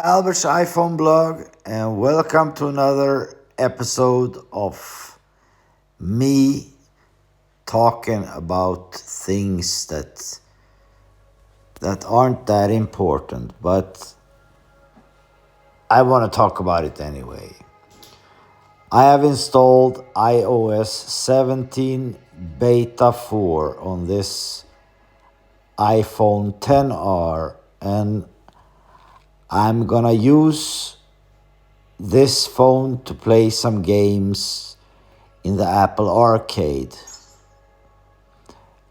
Albert's iPhone blog, and welcome to another episode of me talking about things that aren't that important, but I want to talk about it anyway. I have installed iOS 17 Beta 4 on this iPhone 10R, and I'm gonna use this phone to play some games in the Apple Arcade.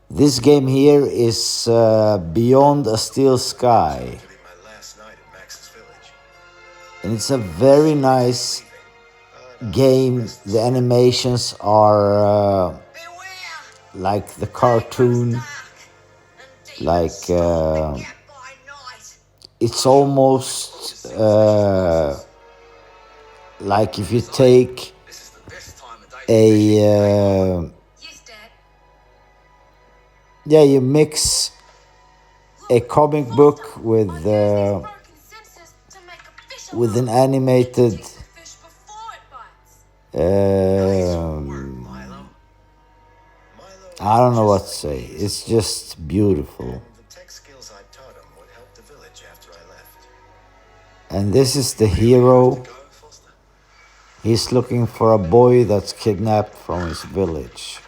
This game here is Beyond a Steel Sky, and it's a very nice game. The animations are like the cartoon, like it's almost like if you take you mix a comic book with an animated I don't know what to say. It's just beautiful. And this is the hero. He's looking for a boy that's kidnapped from his village.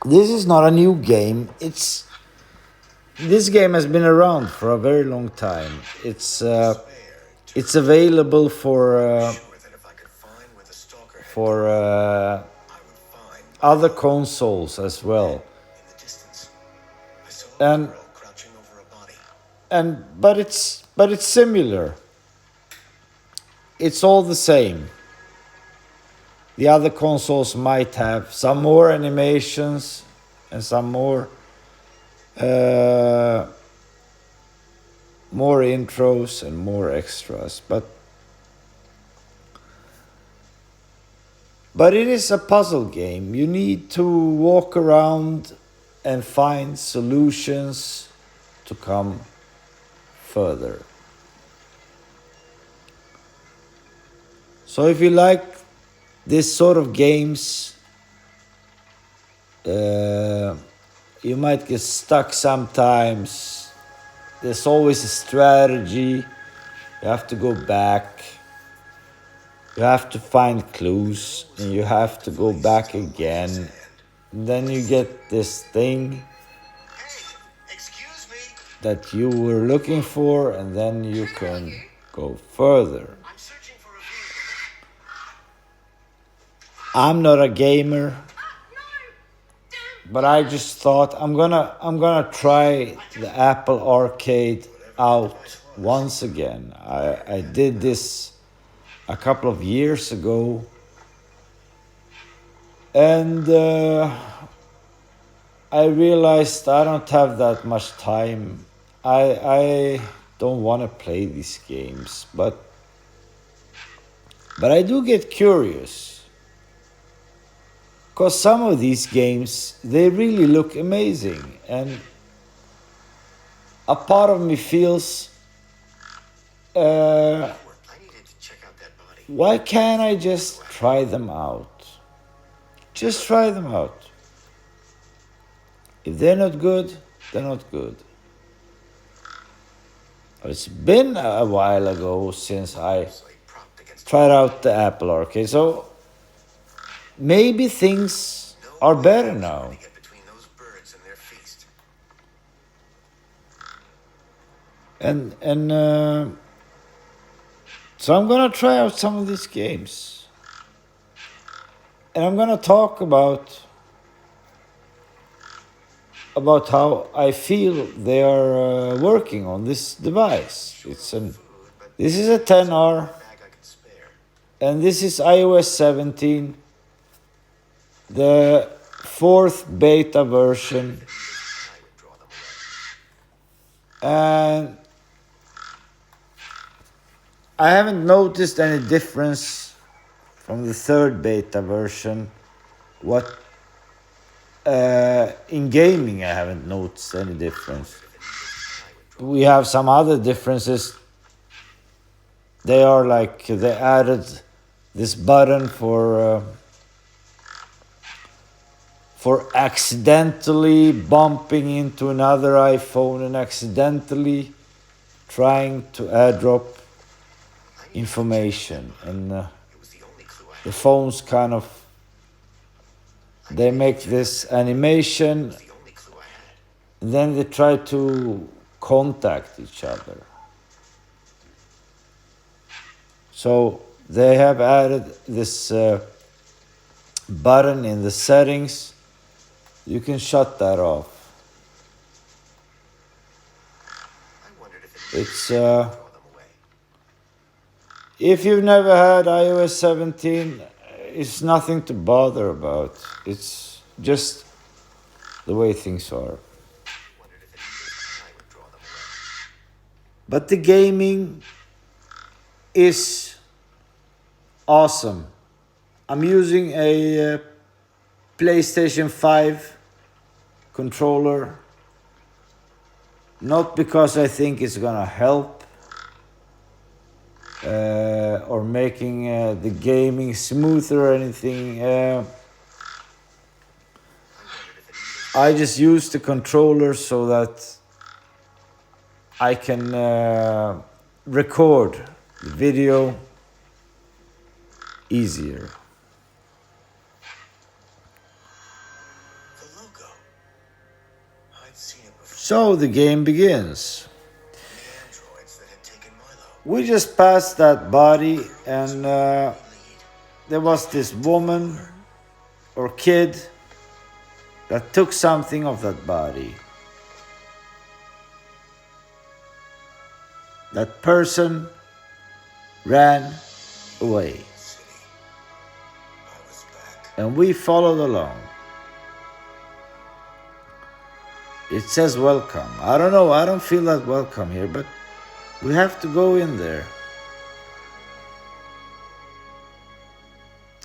This is not a new game. This game has been around for a very long time. It's available for other consoles as well. But it's similar. It's all the same. The other consoles might have some more animations and some more intros and more extras, but it is a puzzle game. You need to walk around and find solutions to come further. So if you like this sort of games, you might get stuck sometimes. There's always a strategy. You have to go back. You have to find clues, and you have to go back again. And then you get this thing that you were looking for, and then you can go further. I'm not a gamer, but I just thought I'm gonna try the Apple Arcade out once again. I did this a couple of years ago, and I realized I don't have that much time. I don't want to play these games, but I do get curious. Because some of these games, they really look amazing. And a part of me feels, why can't I just try them out? Just try them out. If they're not good, they're not good. It's been a while ago since I tried out the Apple Arcade, so maybe things are better now. And so I'm gonna try out some of these games, and I'm gonna talk about how I feel they are working on this device. This is a 10R, and this is iOS 17. The 4th beta version, and I haven't noticed any difference from the 3rd beta version. In gaming, I haven't noticed any difference. We have some other differences they are like they added this button for accidentally bumping into another iPhone and accidentally trying to airdrop information, and the phones kind of they make this animation, and then they try to contact each other. So they have added this button in the settings. You can shut that off. It's if you've never had iOS 17, it's nothing to bother about. It's just the way things are. But the gaming is awesome. I'm using a PlayStation 5 controller, not because I think it's gonna help or making the gaming smoother or anything. I just use the controller so that I can record the video easier. So the game begins. We just passed that body, and there was this woman or kid that took something of that body. That person ran away, and we followed along. It says welcome. I don't know, I don't feel that welcome here, but we have to go in there.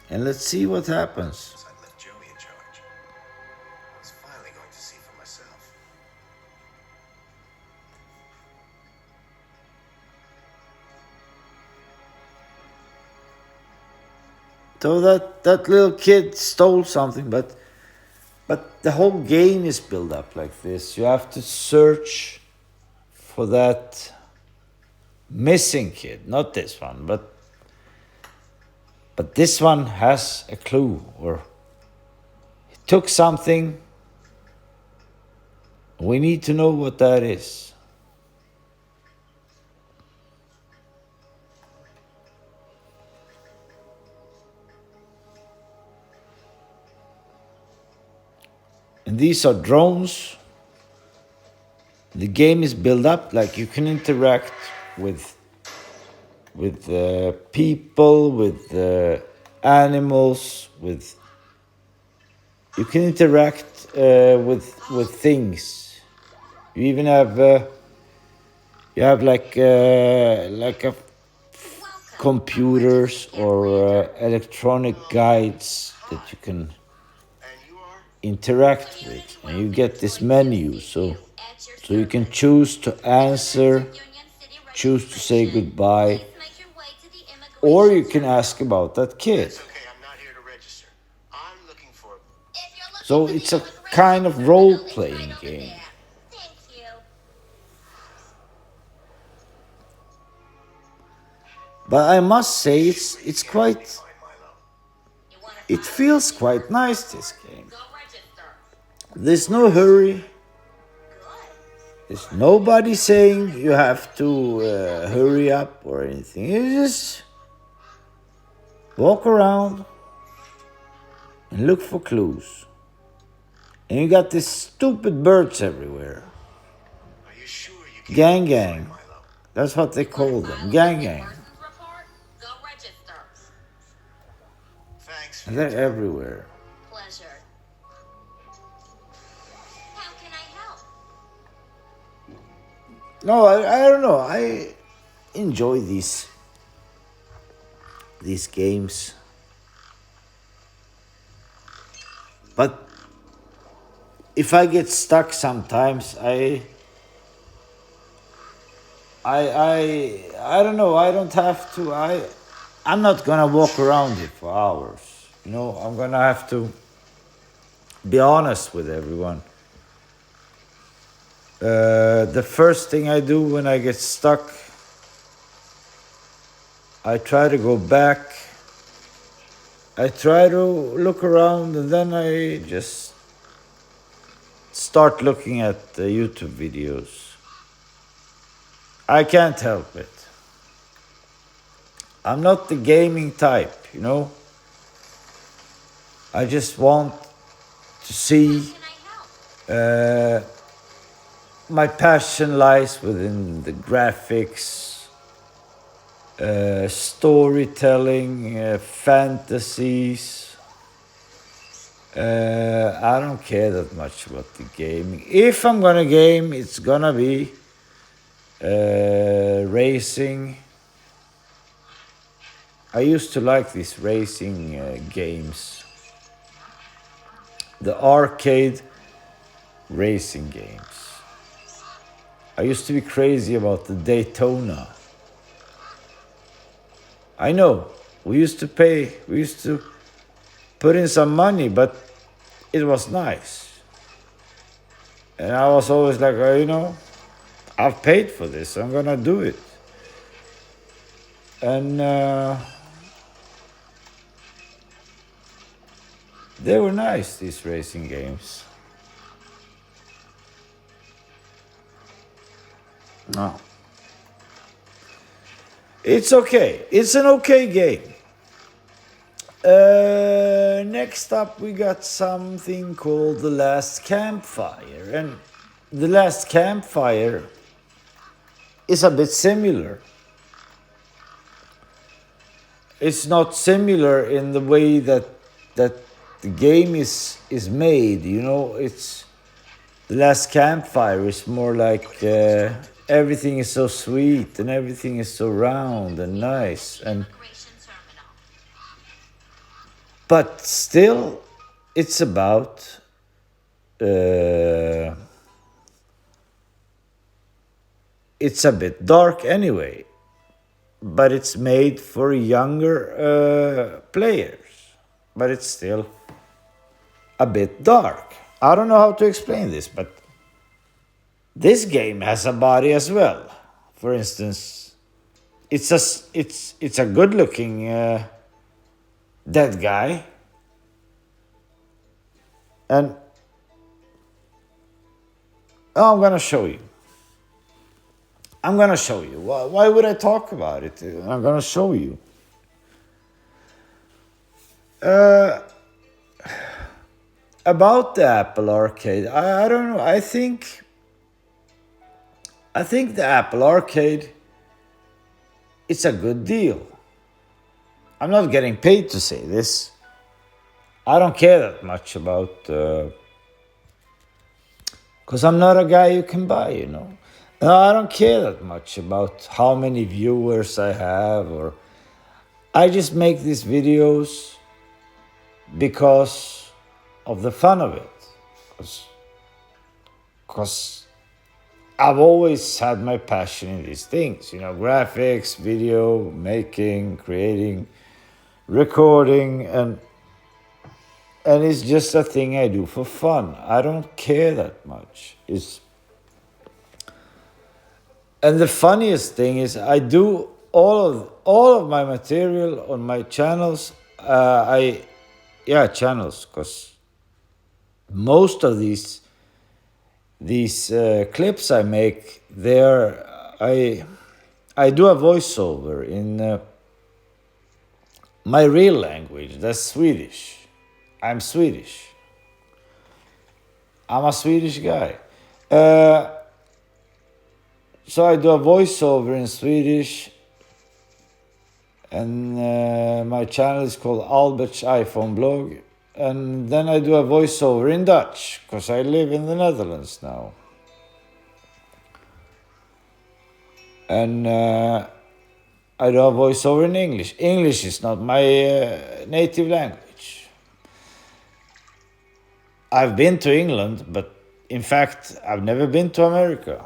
And let's see what happens. I'd left Joey in charge. I was finally going to see for myself. So that little kid stole something, but the whole game is built up like this. You have to search for that missing kid, not this one, but this one has a clue, or he took something. We need to know what that is. And these are drones. The game is built up like you can interact with people, with animals, with you can interact with things. You even have like a computers or electronic guides that you can interact with, and you get this menu, so you can choose to answer, choose to say goodbye, or you can ask about that kid. So it's a kind of role-playing game. But I must say it's quite, it feels quite nice, this game. There's no hurry. There's nobody saying you have to hurry up or anything. You just walk around and look for clues. And you got these stupid birds everywhere. Gang gang. That's what they call them. Gang gang. And they're everywhere. No, I don't know. I enjoy these games. But if I get stuck sometimes, I don't know. I don't have to. I'm not gonna walk around it for hours. I'm gonna have to be honest with everyone. The first thing I do when I get stuck, I try to go back. I try to look around, and then I just start looking at the YouTube videos. I can't help it. I'm not the gaming type. I just want to see. My passion lies within the graphics, storytelling, fantasies. I don't care that much about the gaming. If I'm gonna game, it's gonna be racing. I used to like these racing games, the arcade racing games. I used to be crazy about the Daytona. I know, we used to put in some money, but it was nice. And I was always like, I've paid for this, I'm gonna do it. And they were nice, these racing games. No. It's okay. It's an okay game. Next up, we got something called The Last Campfire. And The Last Campfire is a bit similar. It's not similar in the way that the game is made. It's The Last Campfire is more like everything is so sweet and everything is so round and nice, but still, it's about it's a bit dark anyway, but it's made for younger players, but it's still a bit dark. I don't know how to explain this, but this game has a body as well. For instance, it's a good-looking dead guy, and I'm gonna show you. Why would I talk about it? I'm gonna show you. About the Apple Arcade, I don't know. I think the Apple Arcade, it's a good deal. I'm not getting paid to say this. I don't care that much about, because I'm not a guy you can buy. No, I don't care that much about how many viewers I have, or I just make these videos because of the fun of it. Because I've always had my passion in these things, graphics, video making, creating, recording, and it's just a thing I do for fun. I don't care that much. And the funniest thing is, I do all of my material on my channels. Channels, because most of these clips I make, I do a voiceover in my real language. That's Swedish. I'm Swedish. I'm a Swedish guy. So I do a voiceover in Swedish, and my channel is called Albert's iPhone Blog. And then I do a voiceover in Dutch, because I live in the Netherlands now. And I do a voiceover in English. English is not my native language. I've been to England, but in fact, I've never been to America.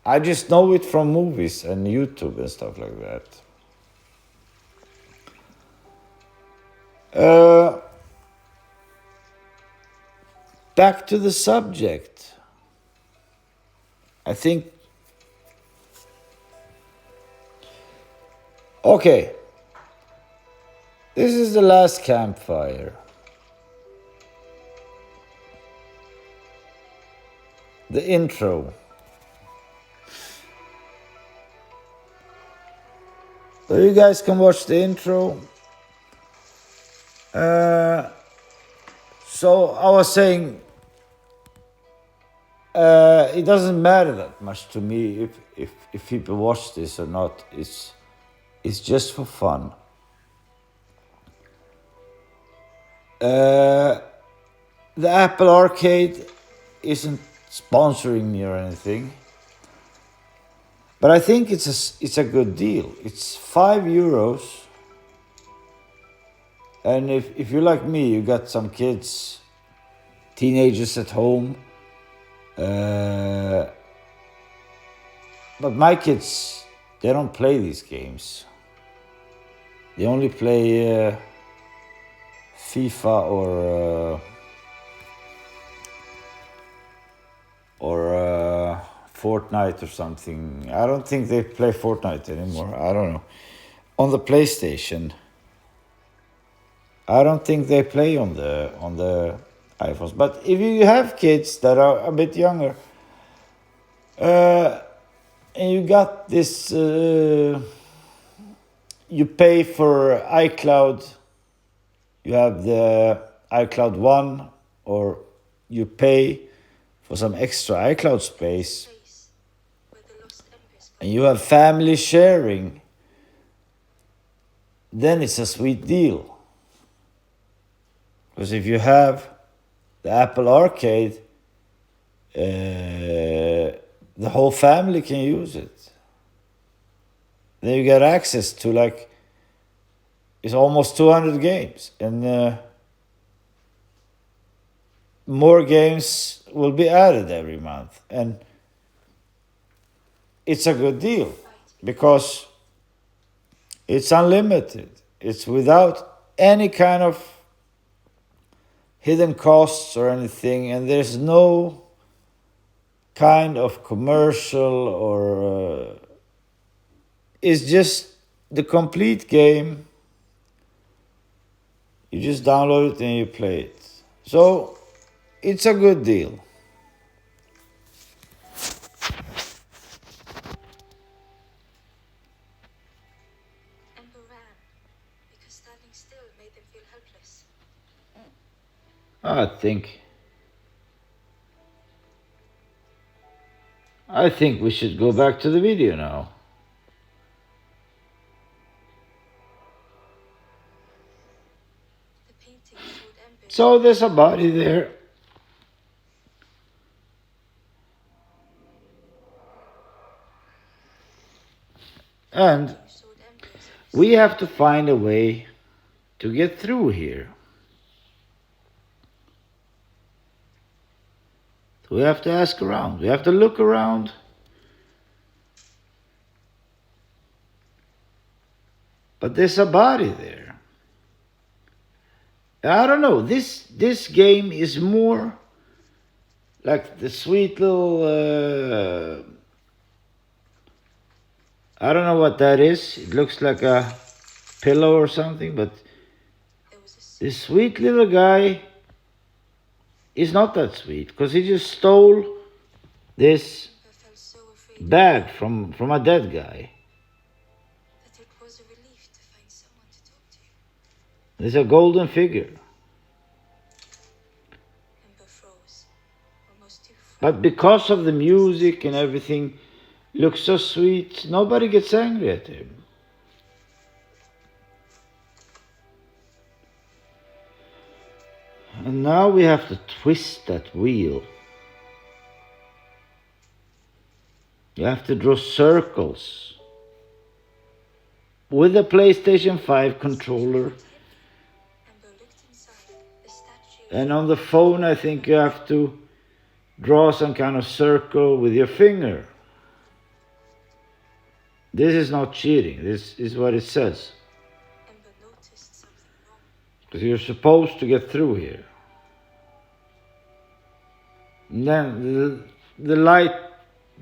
I just know it from movies and YouTube and stuff like that. Back to the subject. I think. Okay. This is the last campfire. The intro. So you guys can watch the intro. So I was saying, it doesn't matter that much to me if people watch this or not. It's just for fun. The Apple Arcade isn't sponsoring me or anything, but I think it's a good deal. It's €5. And if you're like me, you got some kids, teenagers at home. But my kids, they don't play these games. They only play FIFA or Fortnite or something. I don't think they play Fortnite anymore. I don't know. On the PlayStation. I don't think they play on the iPhones. But if you have kids that are a bit younger, and you got this, you pay for iCloud. You have the iCloud One, or you pay for some extra iCloud space, and you have family sharing, then it's a sweet deal. Because if you have the Apple Arcade, the whole family can use it. Then you get access to it's almost 200 games, and more games will be added every month. And it's a good deal because it's unlimited. It's without any kind of hidden costs or anything, and there's no kind of commercial or it's just the complete game. You just download it and you play it. So it's a good deal. Ember ran because standing still made them feel helpless. I think we should go back to the video now. The painting showed Ember. So there's a body there. And Showed Ember's. we have to find a way to get through here. So we have to ask around. We have to look around. But there's a body there. I don't know. This game is more like the sweet little. I don't know what that is. It looks like a pillow or something, but There was a this sweet little guy is not that sweet because he just stole this Ember felt so afraid bag from a dead guy. that it was a relief to find someone to talk to. There's a golden figure. Ember froze, almost too frozen. But because of the music and everything looks so sweet, nobody gets angry at him. And now we have to twist that wheel. You have to draw circles. With a PlayStation 5 controller. Ember looked inside the statue. And on the phone, I think you have to draw some kind of circle with your finger. This is not cheating. This is what it says. Ember noticed something wrong. Because you're supposed to get through here. And then the light,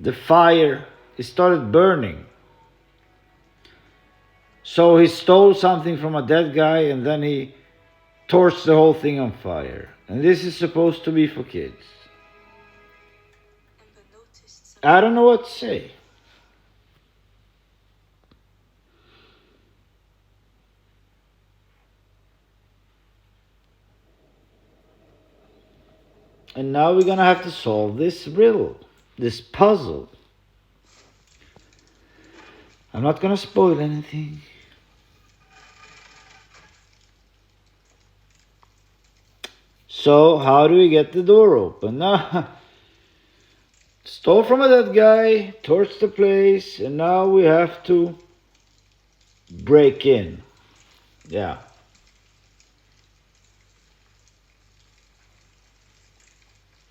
the fire, it started burning. So he stole something from a dead guy and then he torched the whole thing on fire. And this is supposed to be for kids. Ember noticed something. I don't know what to say. And now we're gonna have to solve this riddle, this puzzle. I'm not gonna spoil anything. So, how do we get the door open? Stole from a dead guy, torched the place, and now we have to break in. Yeah.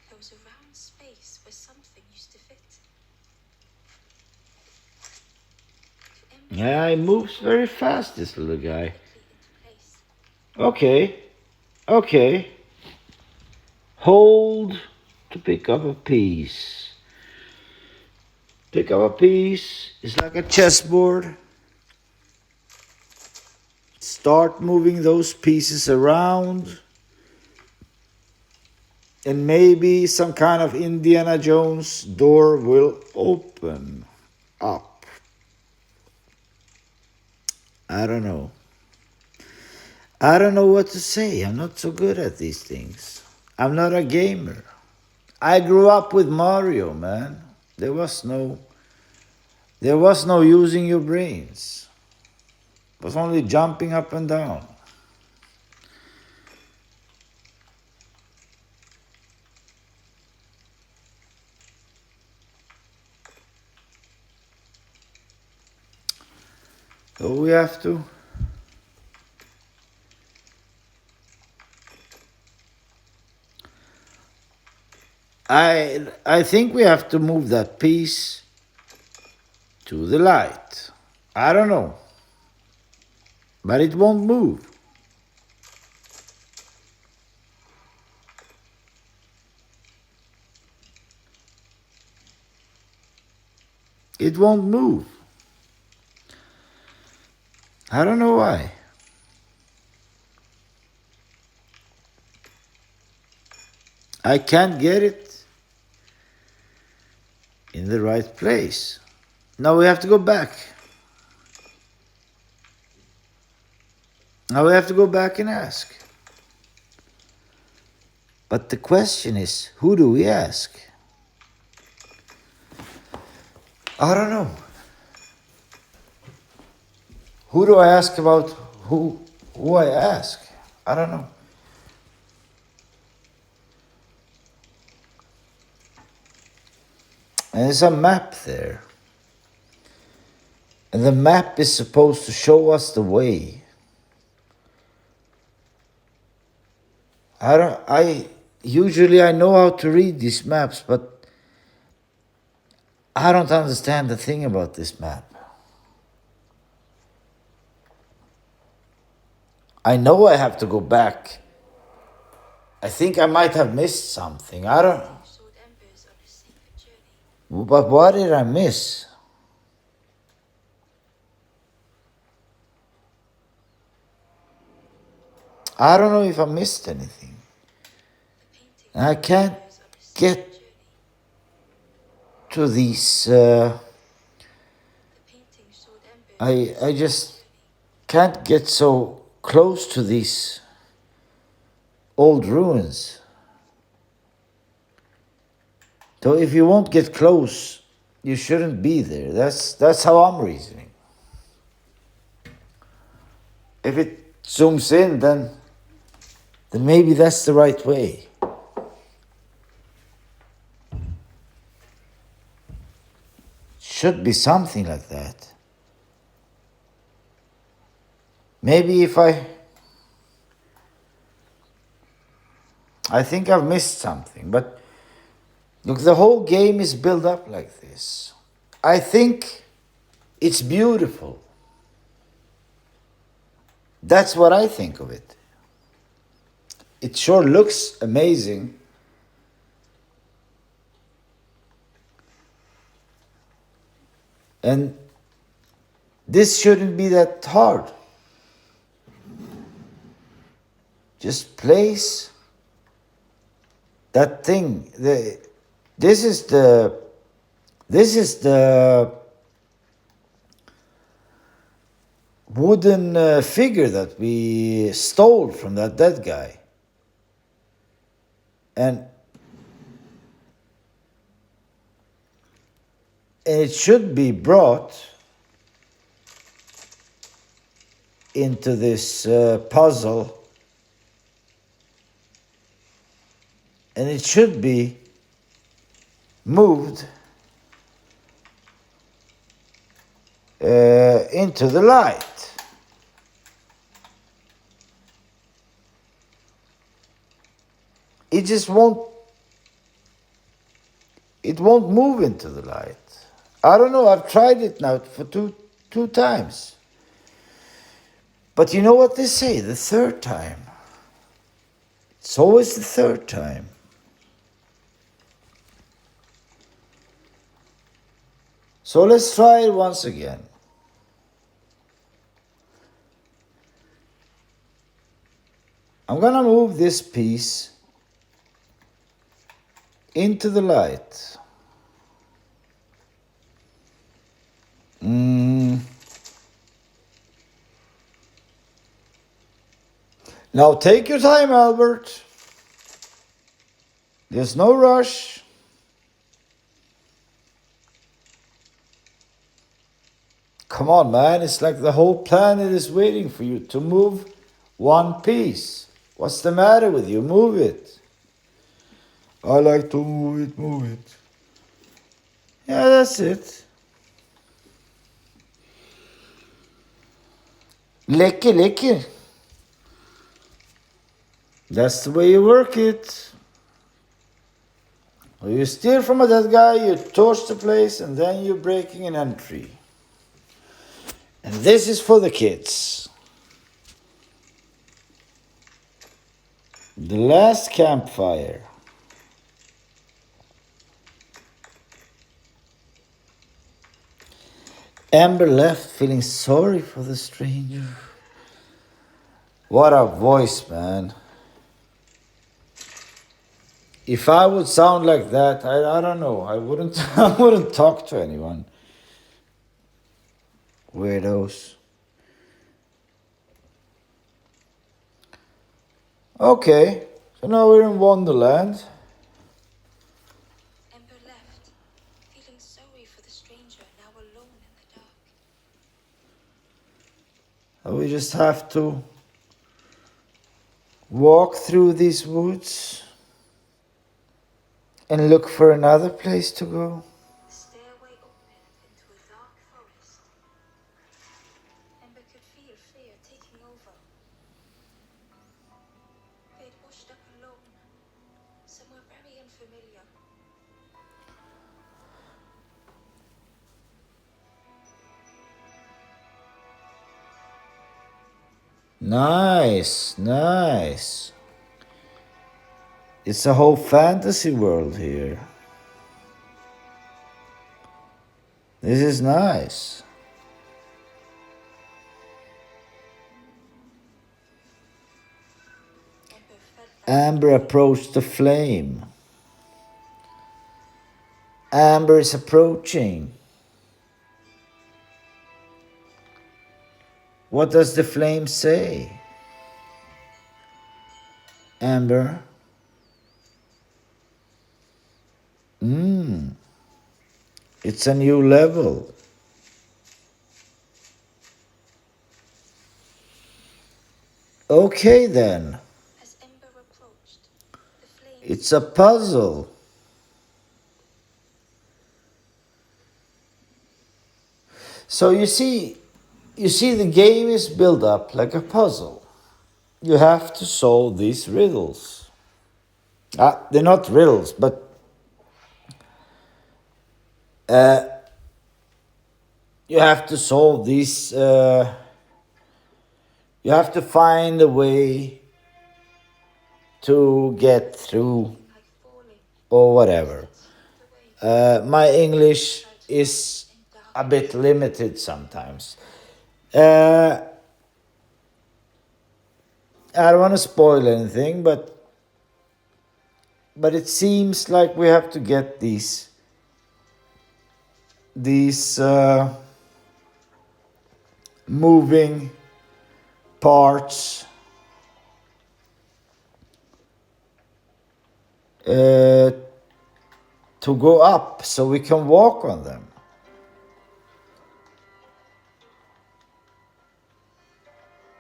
There was a round space where something used to fit. To Ember, Yeah, he moves very fast, this little guy. quickly into place. Okay. Okay. Hold to pick up a piece. Pick up a piece. It's like a chessboard. Start moving those pieces around. And maybe some kind of Indiana Jones door will open up. I don't know. I don't know what to say. I'm not so good at these things. I'm not a gamer. I grew up with Mario, man. There was no using your brains. It was only jumping up and down. So we have to I think we have to move that piece to the light. I don't know. But it won't move. It won't move. I don't know why. I can't get it in the right place. Now we have to go back. Now we have to go back and ask. But the question is, who do we ask? I don't know. Who do I ask about who I ask? I don't know. And there's a map there. And the map is supposed to show us the way. Usually I know how to read these maps, but I don't understand the thing about this map. I know I have to go back. I think I might have missed something. I don't. Sword Embers on a secret journey. But what did I miss? I don't know if I missed anything. The painting And I can't Embers on a secret get journey. to these. The painting Sword Embers I just can't get so close to these old ruins. So if you won't get close, you shouldn't be there. That's how I'm reasoning. If it zooms in, then maybe that's the right way. Should be something like that. Maybe if I think I've missed something, but look, the whole game is built up like this. I think it's beautiful. That's what I think of it. It sure looks amazing. And this shouldn't be that hard. Just place that thing. This is the wooden figure that we stole from that dead guy. And it should be brought into this puzzle, and it should be moved into the light. It just won't move into the light. I don't know, I've tried it now for two times. But you know what they say, the third time. It's always the third time. So let's try it once again. I'm gonna move this piece into the light. Now take your time, Albert. There's no rush. Come on, man. It's like the whole planet is waiting for you to move one piece. What's the matter with you? Move it. I like to move it. Yeah, that's it. Lekker. That's the way you work it. You steal from a dead guy, you torch the place, and then you're breaking an entry. And this is for the kids. The last campfire. Amber left feeling sorry for the stranger. What a voice, man. If I would sound like that, I don't know. I wouldn't talk to anyone. Weirdos. Okay, so now we're in Wonderland. Ember left, feeling sorry for the stranger now alone in the dark. We just have to walk through these woods and look for another place to go. The stairway opened into a dark forest. Ember could feel fear taking over. They'd washed up alone, somewhere very unfamiliar. Nice. It's a whole fantasy world here. This is nice. Amber approached the flame. Amber is approaching. What does the flame say? Amber? It's a new level. Okay then. As Ember approached, the flame It's a puzzle. So you see the game is built up like a puzzle. You have to solve these riddles. They're not riddles, but you have to solve these. You have to find a way to get through like falling or whatever. the way My English is in a dark bit limited sometimes. Uh, I don't want to spoil anything, but it seems like we have to get these moving parts to go up so we can walk on them.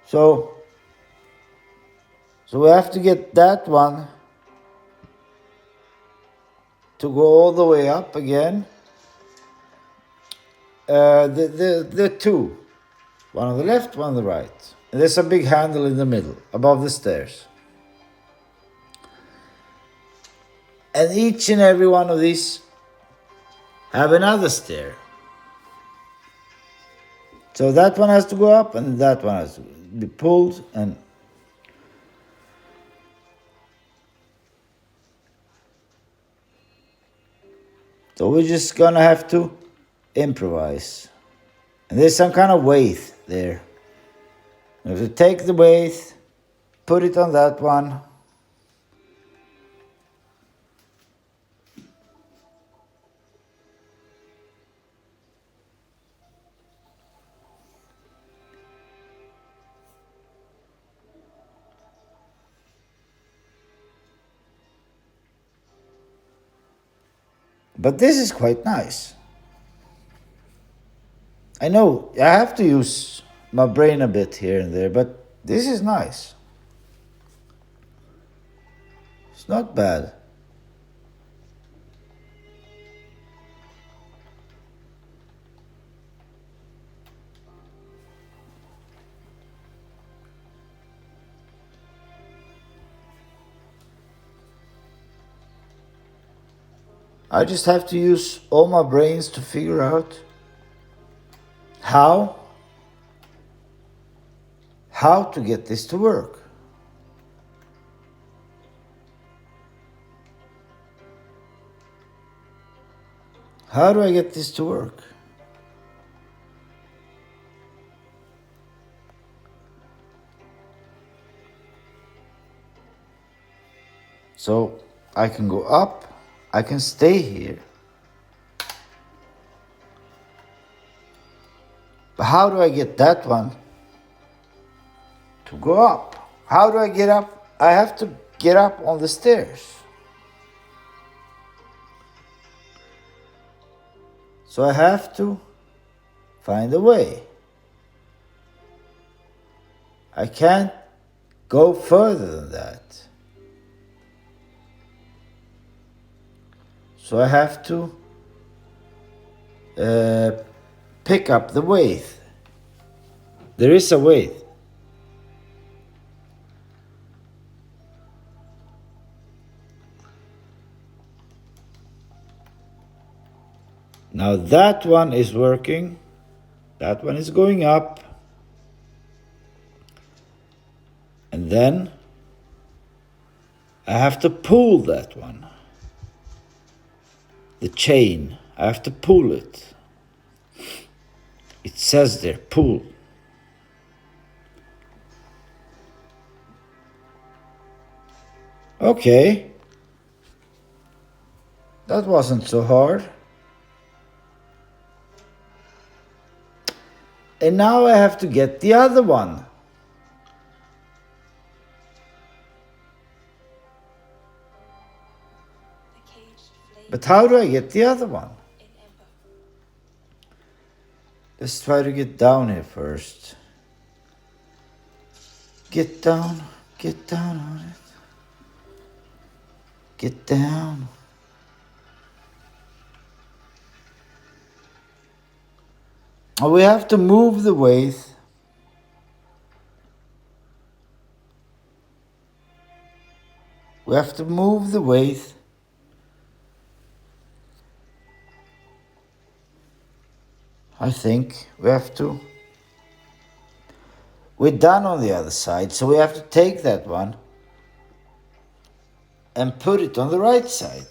So we have to get that one to go all the way up again. The two, one on the left, one on the right. And there's a big handle in the middle, above the stairs. And each and every one of these have another stair. So that one has to go up and that one has to be pulled, and so we're just gonna have to improvise. And there's some kind of weight there. You have to take the weight, put it on that one. But this is quite nice. I know I have to use my brain a bit here and there, but this is nice. It's not bad. I just have to use all my brains to figure out how to get this to work. How do I get this to work? So I can go up, I can stay here. But how do I get that one to go up? How do I get up? I have to get up on the stairs. So I have to find a way. I can't go further than that. So I have to pick up the weight. There is a weight. Now that one is working. That one is going up. And then I have to pull that one. The chain. I have to pull it. It says there, pull. Okay. That wasn't so hard. And now I have to get the other one. the caged flame But how do I get the other one? in ember. Let's try to get down here first. Get down on it. Get down. We have to move the weight. We have to move the weight. I think we have to. We're done on the other side, so we have to take that one and put it on the right side.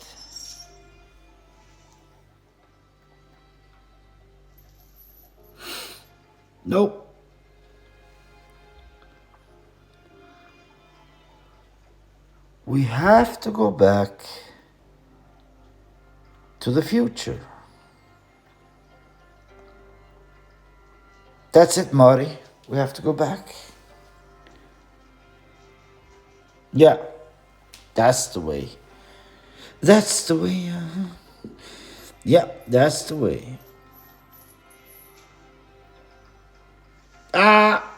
Nope. We have to go back to the future. That's it, Marty. We have to go back. Yeah, that's the way. That's the way. Yeah, that's the way. Ah,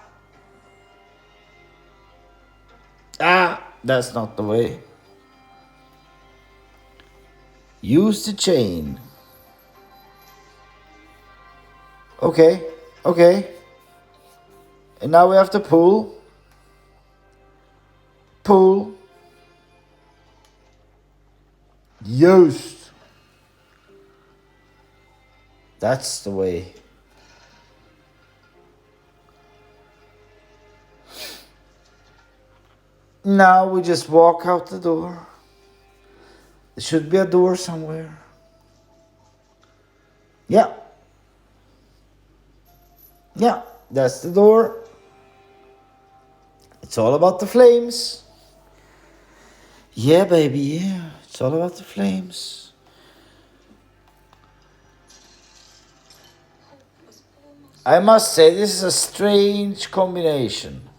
that's not the way. Use the chain. Okay, okay. And now we have to pull. Pull. Used. That's the way. Now we just walk out the door. There should be a door somewhere. Yeah. Yeah, that's the door. It's all about the flames. Yeah, baby, yeah. It's all about the flames. I must say, this is a strange combination.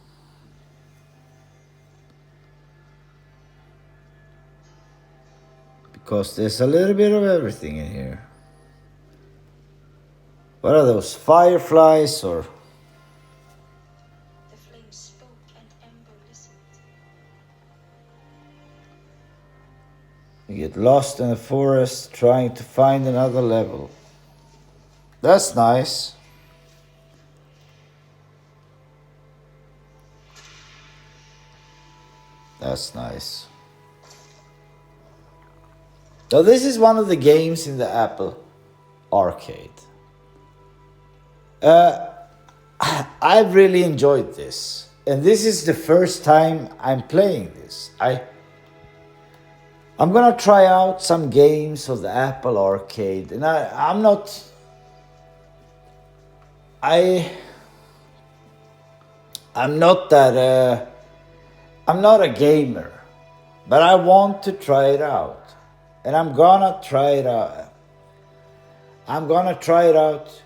Because there's a little bit of everything in here. What are those, fireflies or? The flames spoke and Ember listened. You get lost in the forest trying to find another level. That's nice. That's nice. So this is one of the games in the Apple Arcade. I've really enjoyed this. And this is the first time I'm playing this. I'm gonna try out some games of the Apple Arcade. And I'm not a gamer, but I want to try it out. And I'm gonna try it out. I'm gonna try it out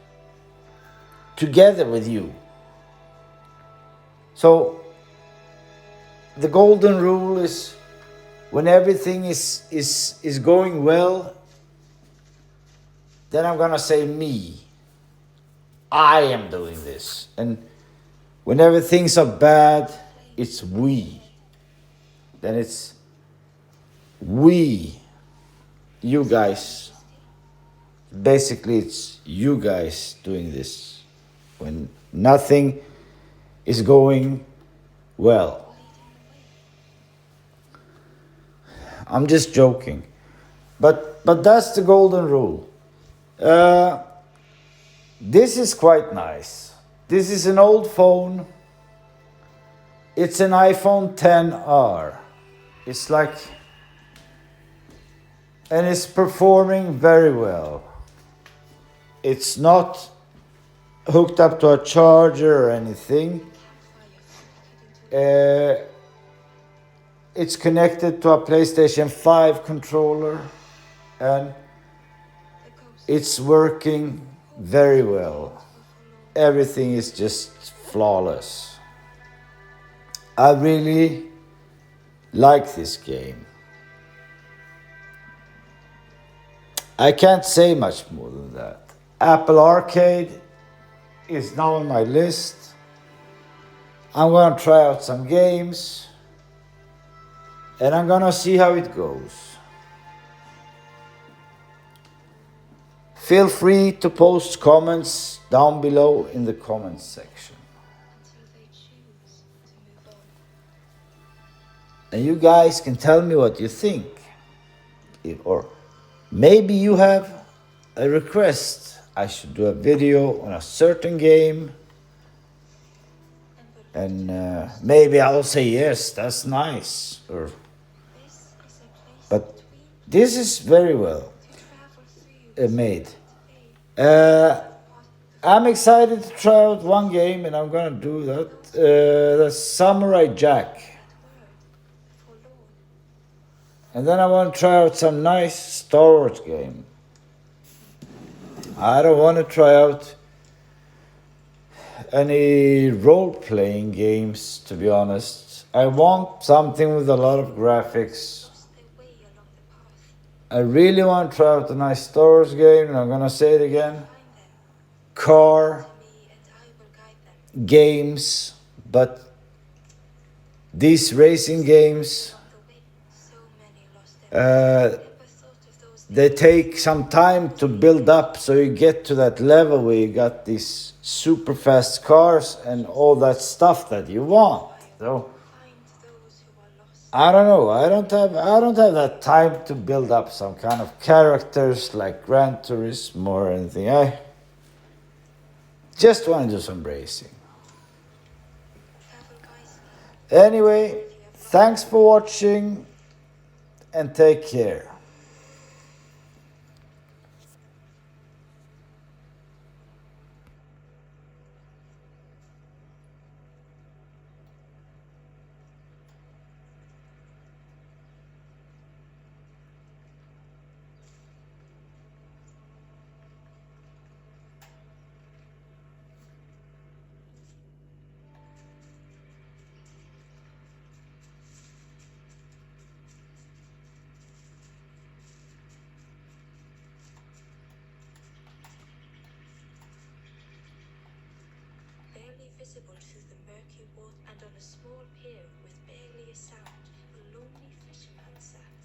together with you. So the golden rule is when everything is going well, then I'm gonna say me. I am doing this. And whenever things are bad, it's we. Then it's we. You guys. Basically, it's you guys doing this when nothing is going well. I'm just joking. But that's the golden rule. This is quite nice. This is an old phone. It's an iPhone XR. It's like... and it's performing very well. It's not hooked up to a charger or anything. It's connected to a PlayStation 5 controller and it's working very well. Everything is just flawless. I really like this game. I can't say much more than that. Apple Arcade is now on my list. I'm gonna try out some games and I'm gonna see how it goes. Feel free to post comments down below in the comments section. Until they choose to move on. And you guys can tell me what you think. Or maybe you have a request I should do a video on a certain game, and maybe I'll say yes, that's nice. Or, This is a place but between this is very well to travel through made. today. I'm excited to try out one game, and I'm gonna do that. The Samurai Jack. Forlorn. And then I want to try out some nice Star Wars game. I don't want to try out any role-playing games, to be honest. I want something with a lot of graphics. Lost their way along the path. I really want to try out a nice Star Wars game, and I'm gonna say it again. Find them Car to me, and I will guide them. games, but these racing games, On the way, so many lost their way. Never thought of those they days. take some time to build up, so you get to that level where you got these super fast cars and all that stuff that you want. So Find those who are lost. I don't know. I don't have that time to build up some kind of characters like Gran Turismo or anything. I just want to do some racing. Travel wisely. Anyway, thanks for watching and take care. Barely visible through the murky water, and on a small pier with barely a sound, a lonely fisherman sat.